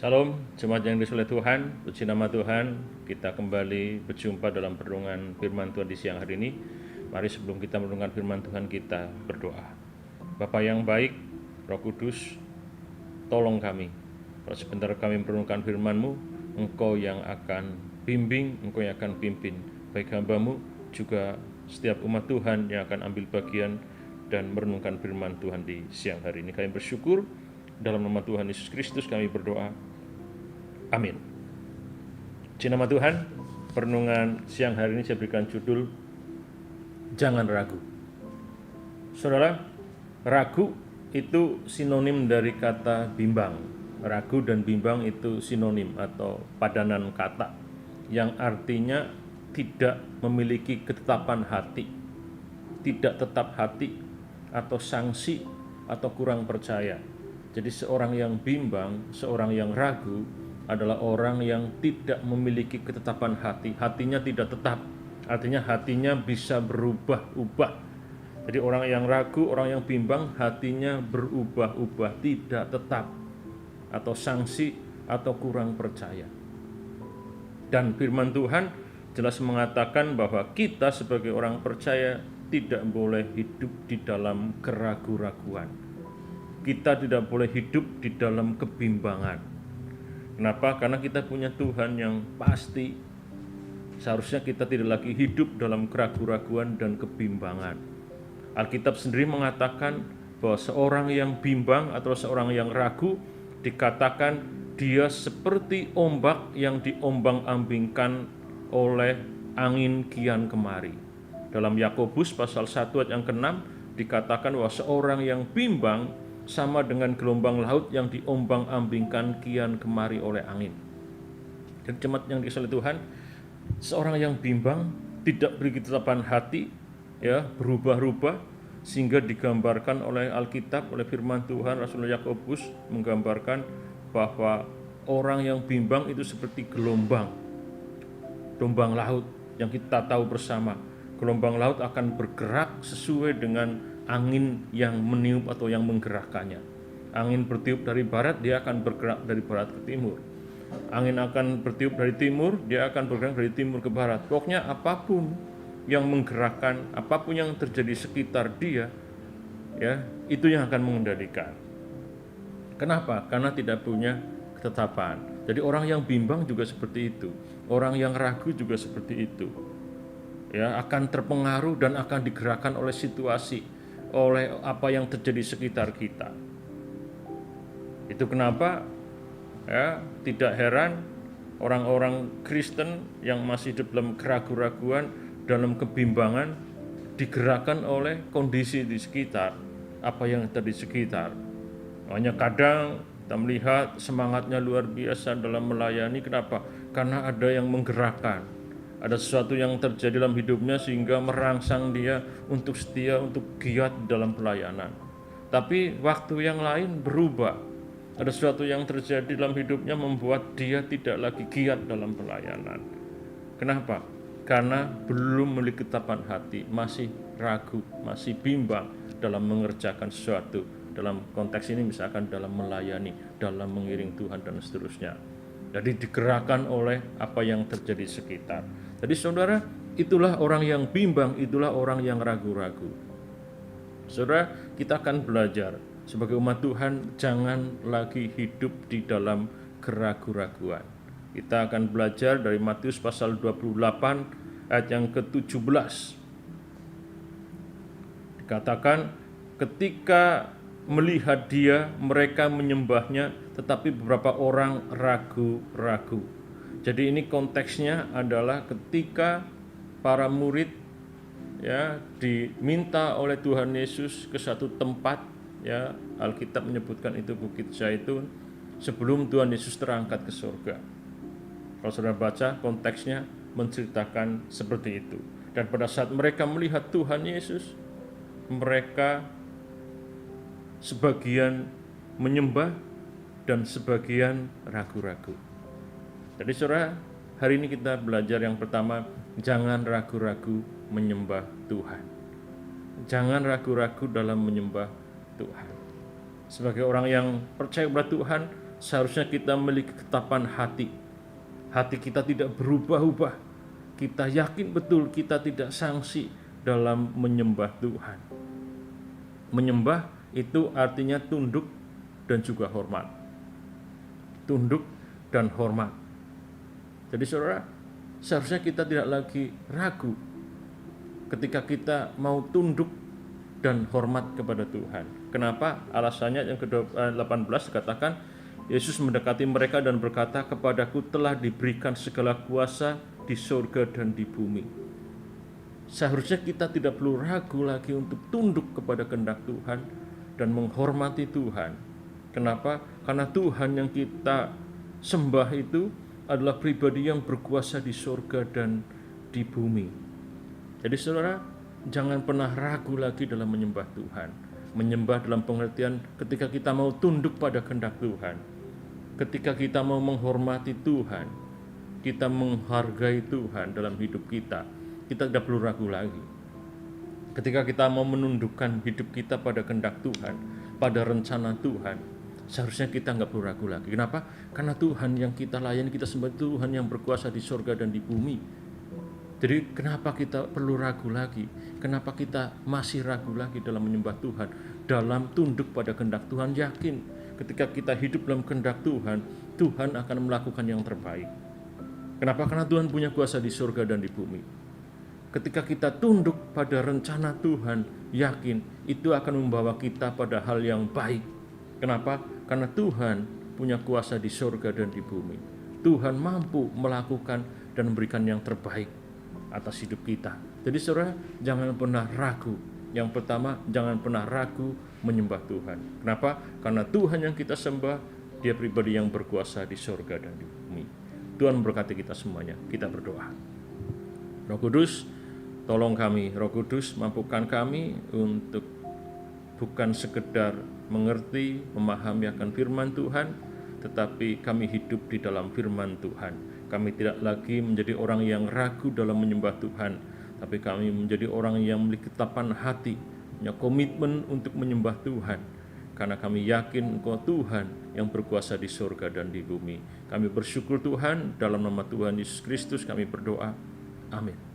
Salam, jemaat yang disulitin Tuhan, puji nama Tuhan. Kita kembali berjumpa dalam perenungan firman Tuhan di siang hari ini. Mari sebelum kita merenungkan firman Tuhan, kita berdoa. Bapa yang baik, Roh Kudus, tolong kami. Kalau sebentar kami merenungkan firman-Mu, Engkau yang akan bimbing, Engkau yang akan pimpin. Baik hamba-Mu, juga setiap umat Tuhan yang akan ambil bagian dan merenungkan firman Tuhan di siang hari ini. Kami bersyukur, dalam nama Tuhan Yesus Kristus kami berdoa. Amin. Di nama Tuhan, perenungan siang hari ini saya berikan judul Jangan Ragu. Saudara, ragu itu sinonim dari kata bimbang. Ragu dan bimbang itu sinonim atau padanan kata yang artinya tidak memiliki ketetapan hati, tidak tetap hati, atau sanksi, atau kurang percaya. Jadi seorang yang bimbang, seorang yang ragu adalah orang yang tidak memiliki ketetapan hati. Hatinya tidak tetap, artinya hatinya bisa berubah-ubah. Jadi orang yang ragu, orang yang bimbang, hatinya berubah-ubah, tidak tetap, atau sanksi, atau kurang percaya. Dan firman Tuhan jelas mengatakan bahwa kita sebagai orang percaya tidak boleh hidup di dalam keraguan-raguan. Kita tidak boleh hidup di dalam kebimbangan. Kenapa? Karena kita punya Tuhan yang pasti. Seharusnya kita tidak lagi hidup dalam keraguan-raguan dan kebimbangan. Alkitab sendiri mengatakan bahwa seorang yang bimbang atau seorang yang ragu dikatakan dia seperti ombak yang diombang-ambingkan oleh angin kian kemari. Dalam Yakobus pasal 1 ayat yang ke-6 dikatakan bahwa seorang yang bimbang sama dengan gelombang laut yang diombang-ambingkan kian kemari oleh angin. Dan jemaat yang dikasihi Tuhan, seorang yang bimbang tidak beri ketetapan hati, ya, berubah-ubah, sehingga digambarkan oleh Alkitab, oleh firman Tuhan, Rasul Yakobus menggambarkan bahwa orang yang bimbang itu seperti gelombang laut yang kita tahu bersama. Gelombang laut akan bergerak sesuai dengan angin yang meniup atau yang menggerakkannya. Angin bertiup dari barat, dia akan bergerak dari barat ke timur. Angin akan bertiup dari timur, dia akan bergerak dari timur ke barat. Pokoknya apapun yang menggerakkan, apapun yang terjadi sekitar dia, ya, itu yang akan mengendalikan. Kenapa? Karena tidak punya ketetapan. Jadi orang yang bimbang juga seperti itu. Orang yang ragu juga seperti itu. Ya, akan terpengaruh dan akan digerakkan oleh situasi, oleh apa yang terjadi sekitar kita. Itu kenapa, ya, tidak heran orang-orang Kristen yang masih dalam keraguan-raguan, dalam kebimbangan, digerakkan oleh kondisi di sekitar, apa yang terjadi di sekitar. Makanya kadang kita melihat semangatnya luar biasa dalam melayani. Kenapa? Karena ada yang menggerakkan. Ada sesuatu yang terjadi dalam hidupnya sehingga merangsang dia untuk setia, untuk giat dalam pelayanan. Tapi waktu yang lain berubah. Ada sesuatu yang terjadi dalam hidupnya membuat dia tidak lagi giat dalam pelayanan. Kenapa? Karena belum memiliki ketetapan hati, masih ragu, masih bimbang dalam mengerjakan sesuatu. Dalam konteks ini misalkan dalam melayani, dalam mengiring Tuhan dan seterusnya. Jadi digerakkan oleh apa yang terjadi sekitar. Jadi saudara, itulah orang yang bimbang, itulah orang yang ragu-ragu. Saudara, kita akan belajar sebagai umat Tuhan, jangan lagi hidup di dalam keraguan-raguan. Kita akan belajar dari Matius pasal 28 ayat yang ke-17. Dikatakan, ketika melihat dia, mereka menyembahnya, tetapi beberapa orang ragu-ragu. Jadi ini konteksnya adalah ketika para murid, ya, diminta oleh Tuhan Yesus ke satu tempat, ya, Alkitab menyebutkan itu Bukit Zaitun, sebelum Tuhan Yesus terangkat ke surga. Kalau saudara baca, konteksnya menceritakan seperti itu. Dan pada saat mereka melihat Tuhan Yesus, mereka sebagian menyembah dan sebagian ragu-ragu. Jadi saudara, hari ini kita belajar yang pertama, jangan ragu-ragu menyembah Tuhan. Jangan ragu-ragu dalam menyembah Tuhan. Sebagai orang yang percaya kepada Tuhan, Seharusnya kita memiliki ketetapan hati. Hati kita tidak berubah-ubah. Kita yakin betul kita tidak sangsi dalam menyembah Tuhan. Menyembah itu artinya tunduk dan juga hormat. Tunduk dan hormat. Jadi saudara, seharusnya kita tidak lagi ragu ketika kita mau tunduk dan hormat kepada Tuhan. Kenapa? Alasannya yang ke-18 dikatakan, Yesus mendekati mereka dan berkata, "Kepadaku telah diberikan segala kuasa di surga dan di bumi." Seharusnya kita tidak perlu ragu lagi untuk tunduk kepada kehendak Tuhan dan menghormati Tuhan. Kenapa? Karena Tuhan yang kita sembah itu adalah pribadi yang berkuasa di surga dan di bumi. Jadi saudara, jangan pernah ragu lagi dalam menyembah Tuhan. Menyembah dalam pengertian ketika kita mau tunduk pada kehendak Tuhan. Ketika kita mau menghormati Tuhan, kita menghargai Tuhan dalam hidup kita, kita tidak perlu ragu lagi. Ketika kita mau menundukkan hidup kita pada kehendak Tuhan, pada rencana Tuhan, seharusnya kita nggak perlu ragu lagi. Kenapa? Karena Tuhan yang kita layani, kita sembah, Tuhan yang berkuasa di surga dan di bumi. Jadi kenapa kita perlu ragu lagi? Kenapa kita masih ragu lagi dalam menyembah Tuhan? Dalam tunduk pada kehendak Tuhan, yakin ketika kita hidup dalam kehendak Tuhan, Tuhan akan melakukan yang terbaik. Kenapa? Karena Tuhan punya kuasa di surga dan di bumi. Ketika kita tunduk pada rencana Tuhan, yakin itu akan membawa kita pada hal yang baik. Kenapa? Karena Tuhan punya kuasa di surga dan di bumi. Tuhan mampu melakukan dan memberikan yang terbaik atas hidup kita. Jadi saudara, jangan pernah ragu. Yang pertama, jangan pernah ragu menyembah Tuhan. Kenapa? Karena Tuhan yang kita sembah, Dia pribadi yang berkuasa di surga dan di bumi. Tuhan memberkati kita semuanya. Kita berdoa. Roh Kudus, tolong kami. Roh Kudus, mampukan kami untuk bukan sekedar mengerti, memahami akan firman Tuhan, tetapi kami hidup di dalam firman Tuhan. Kami tidak lagi menjadi orang yang ragu dalam menyembah Tuhan, tapi kami menjadi orang yang memiliki ketetapan hati, punya komitmen untuk menyembah Tuhan, karena kami yakin Engkau Tuhan yang berkuasa di surga dan di bumi. Kami bersyukur Tuhan, dalam nama Tuhan Yesus Kristus kami berdoa. Amin.